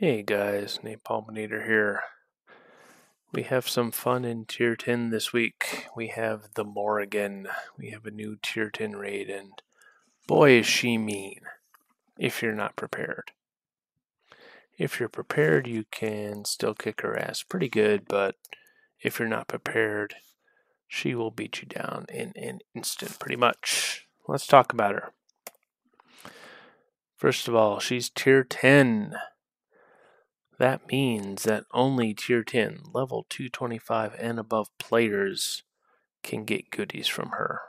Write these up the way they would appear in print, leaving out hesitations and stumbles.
Hey guys, Napalminator here. We have some fun in Tier 10 this week. We have the Morrigan. We have a new Tier 10 raid, and boy is she mean if you're not prepared. If you're prepared, you can still kick her ass pretty good, but if you're not prepared, she will beat you down in an instant pretty much. Let's talk about her. First of all, she's Tier 10. That means that only Tier 10, level 225 and above players can get goodies from her.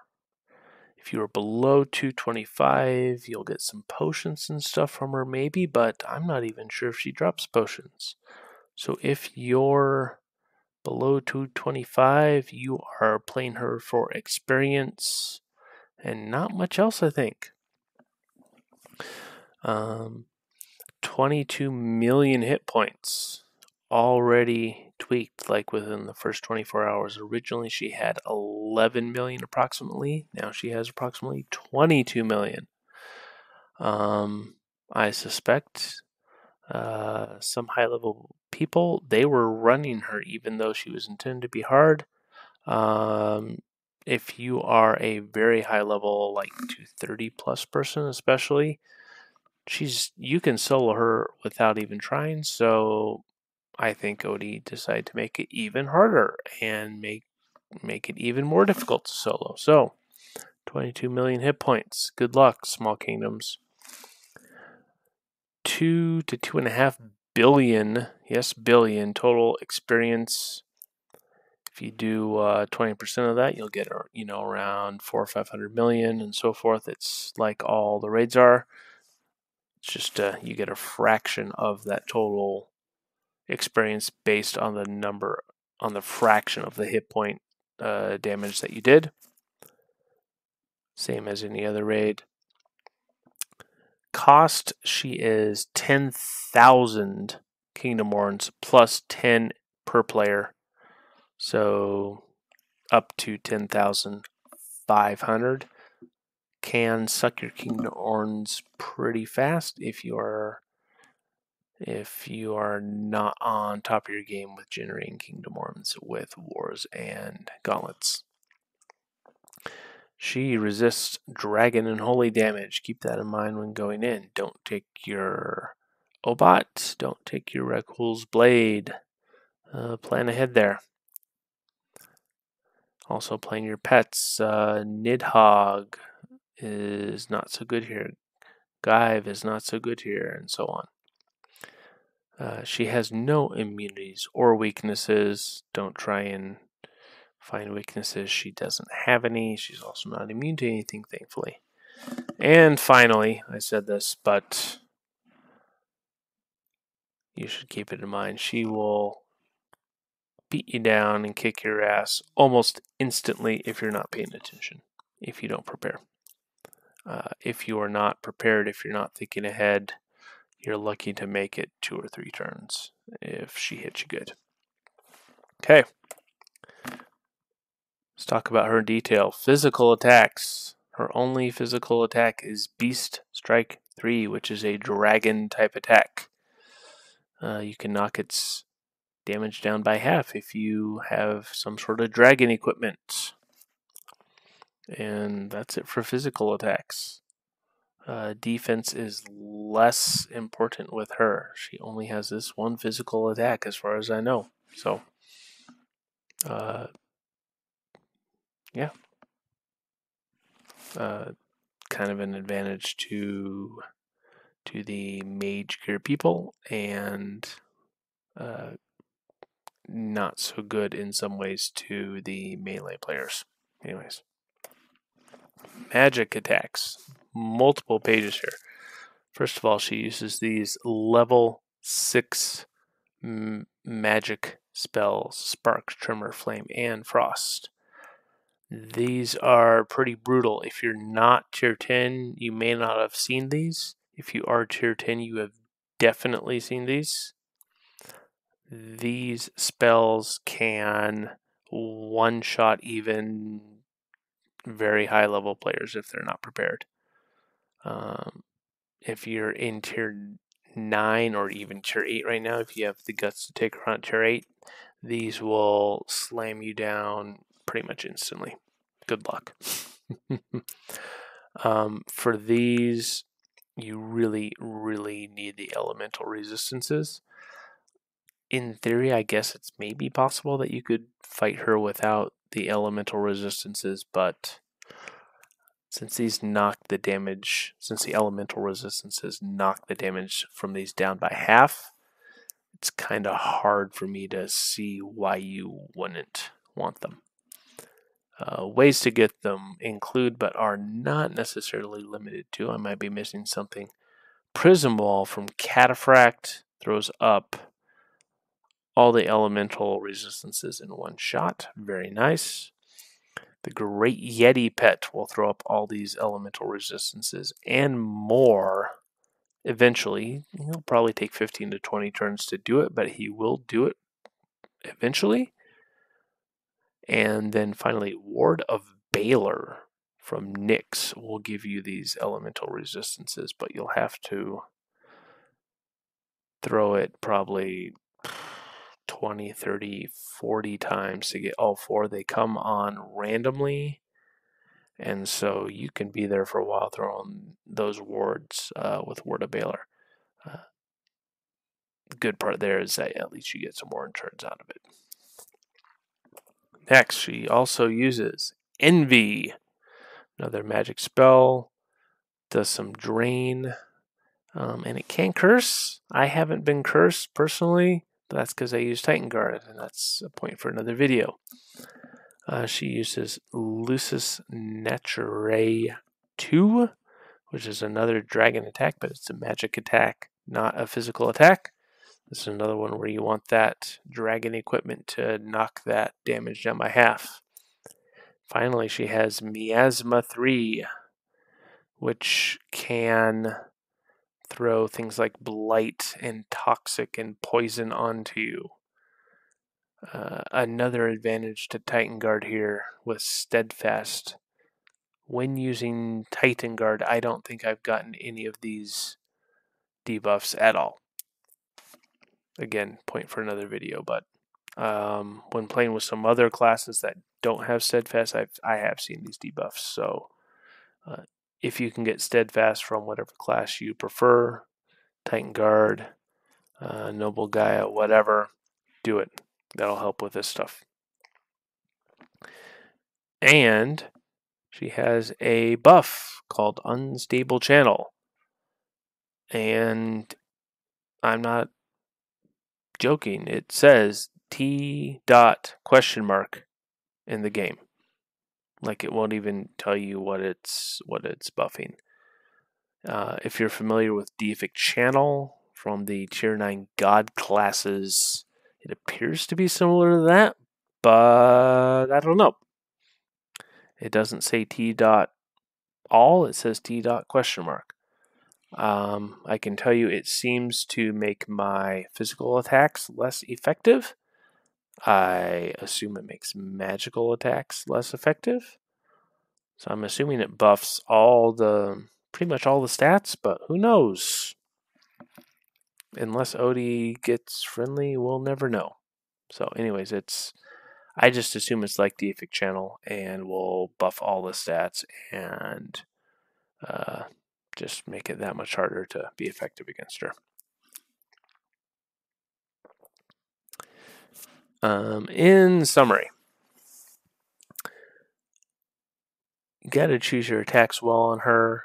If you are below 225, you'll get some potions and stuff from her maybe, but I'm not even sure if she drops potions. So if you're below 225, you are playing her for experience and not much else, I think. 22 million hit points already tweaked, like within the first 24 hours. Originally, she had 11 million approximately. Now she has approximately 22 million. I suspect some high-level people, they were running her even though she was intended to be hard. If you are a very high level, like 230 plus person especially, you can solo her without even trying, so I think OD decided to make it even harder and make it even more difficult to solo. So 22 million hit points. Good luck, small kingdoms. 2 to 2.5 billion, yes, billion total experience. If you do 20% of that, you'll get around 400 or 500 million and so forth. It's like all the raids are. It's just you get a fraction of that total experience based on the fraction of the hit point damage that you did. Same as any other raid. Cost, she is 10,000 Kingdom Warrants plus 10 per player. So up to 10,500. Can suck your Kingdom Warrants pretty fast if you are not on top of your game with generating Kingdom Worms with Wars and Gauntlets. She resists Dragon and Holy damage. Keep that in mind when going in. Don't take your Obot. Don't take your Rekul's Blade. Plan ahead there. Also playing your pets. Nidhogg is not so good here. Gaive is not so good here, and so on. She has no immunities or weaknesses. Don't try and find weaknesses. She doesn't have any. She's also not immune to anything, thankfully. And finally, I said this, but you should keep it in mind. She will beat you down and kick your ass almost instantly if you're not paying attention, if you don't prepare. If you are not prepared, if you're not thinking ahead, you're lucky to make it 2 or 3 turns if she hits you good. Okay. Let's talk about her in detail. Physical attacks. Her only physical attack is Beast Strike 3, which is a dragon type attack. You can knock its damage down by half if you have some sort of dragon equipment. And that's it for physical attacks. Defense is less important with her. She only has this one physical attack as far as I know. So, yeah. Kind of an advantage to the mage gear people, and not so good in some ways to the melee players. Anyways, magic attacks. Multiple pages here. First of all, she uses these level 6 magic spells: Spark, Tremor, Flame, and Frost. These are pretty brutal. If you're not tier 10, you may not have seen these. If you are tier 10, you have definitely seen these. These spells can one-shot even very high-level players if they're not prepared. If you're in tier 9 or even tier 8 right now, if you have the guts to take her on tier 8, these will slam you down pretty much instantly. Good luck. For these, you really, really need the elemental resistances. In theory, I guess it's maybe possible that you could fight her without the elemental resistances, but since these knock the damage, since the elemental resistances knock the damage from these down by half, it's kind of hard for me to see why you wouldn't want them. Ways to get them include, but are not necessarily limited to, I might be missing something. Prism Wall from Cataphract throws up all the elemental resistances in one shot. Very nice. The Great Yeti Pet will throw up all these elemental resistances and more. Eventually, he'll probably take 15 to 20 turns to do it, but he will do it eventually. And then finally, Ward of Baylor from Nyx will give you these elemental resistances, but you'll have to throw it probably 20, 30, 40 times to get all 4. They come on randomly, and so you can be there for a while throwing those wards with Ward of Baylor. The good part there is that at least you get some more turns out of it. Next, she also uses Envy, another magic spell, does some drain, and it can curse. I haven't been cursed personally, but that's because I use Titan Guard, and that's a point for another video. She uses Lucis Naturae 2, which is another dragon attack, but it's a magic attack, not a physical attack. This is another one where you want that dragon equipment to knock that damage down by half. Finally, she has Miasma 3, which can throw things like blight and toxic and poison onto you. Another advantage to Titan Guard here with Steadfast. When using Titan Guard, I don't think I've gotten any of these debuffs at all. Again, point for another video, but when playing with some other classes that don't have Steadfast, I have seen these debuffs. So if you can get Steadfast from whatever class you prefer, Titan Guard, Noble Gaia, whatever, do it. That'll help with this stuff. And she has a buff called Unstable Channel. And I'm not joking. It says T dot question mark in the game. Like it won't even tell you what it's buffing. If you're familiar with Deific Channel from the Tier 9 God classes, it appears to be similar to that, but I don't know. It doesn't say T dot all, it says T dot question mark. I can tell you it seems to make my physical attacks less effective. I assume it makes magical attacks less effective. So I'm assuming it buffs pretty much all the stats, but who knows? Unless Odie gets friendly, we'll never know. So anyways, I just assume it's like Deific Channel and will buff all the stats and just make it that much harder to be effective against her. In summary, you got to choose your attacks well on her.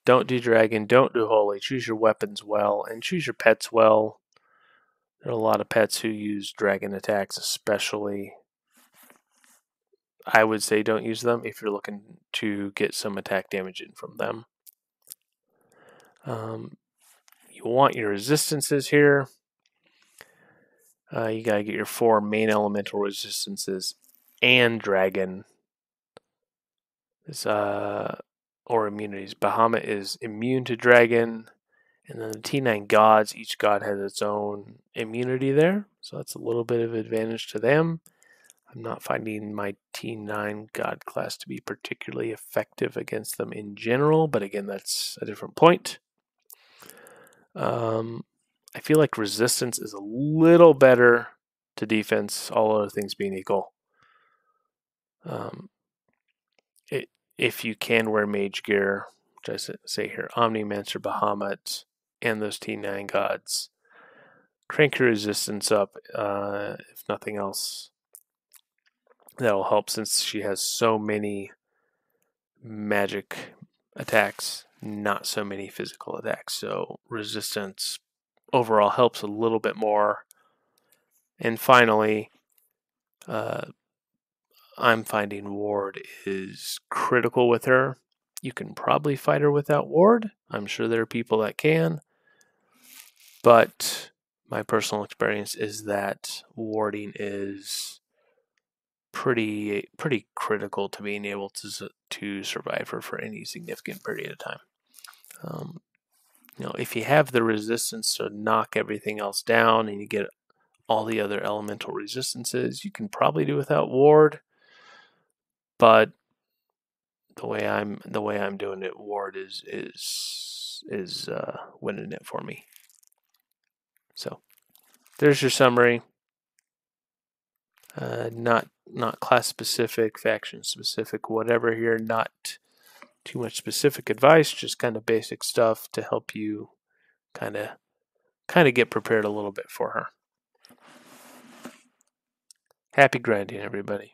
Don't do dragon, don't do holy. Choose your weapons well and choose your pets well. There are a lot of pets who use dragon attacks, especially. I would say don't use them if you're looking to get some attack damage in from them. You want your resistances here. You got to get your 4 main elemental resistances and dragon. Or immunities. Bahamut is immune to dragon. And then the T9 gods, each god has its own immunity there. So that's a little bit of advantage to them. I'm not finding my T9 god class to be particularly effective against them in general. But again, that's a different point. I feel like resistance is a little better to defense, all other things being equal. If you can wear mage gear, which I say here, Omnimancer, Bahamut, and those T9 gods, crank your resistance up, if nothing else. That'll help since she has so many magic attacks, not so many physical attacks. So resistance overall helps a little bit more. And finally, I'm finding ward is critical with her. You can probably fight her without ward. I'm sure there are people that can. But my personal experience is that warding is pretty critical to being able to survive her for any significant period of time. If you have the resistance to knock everything else down and you get all the other elemental resistances, you can probably do without ward. But the way I'm doing it, ward is winning it for me. So there's your summary. Not class specific, faction specific, whatever here. Not too much specific advice, just kind of basic stuff to help you kind of get prepared a little bit for her. Happy grinding, everybody.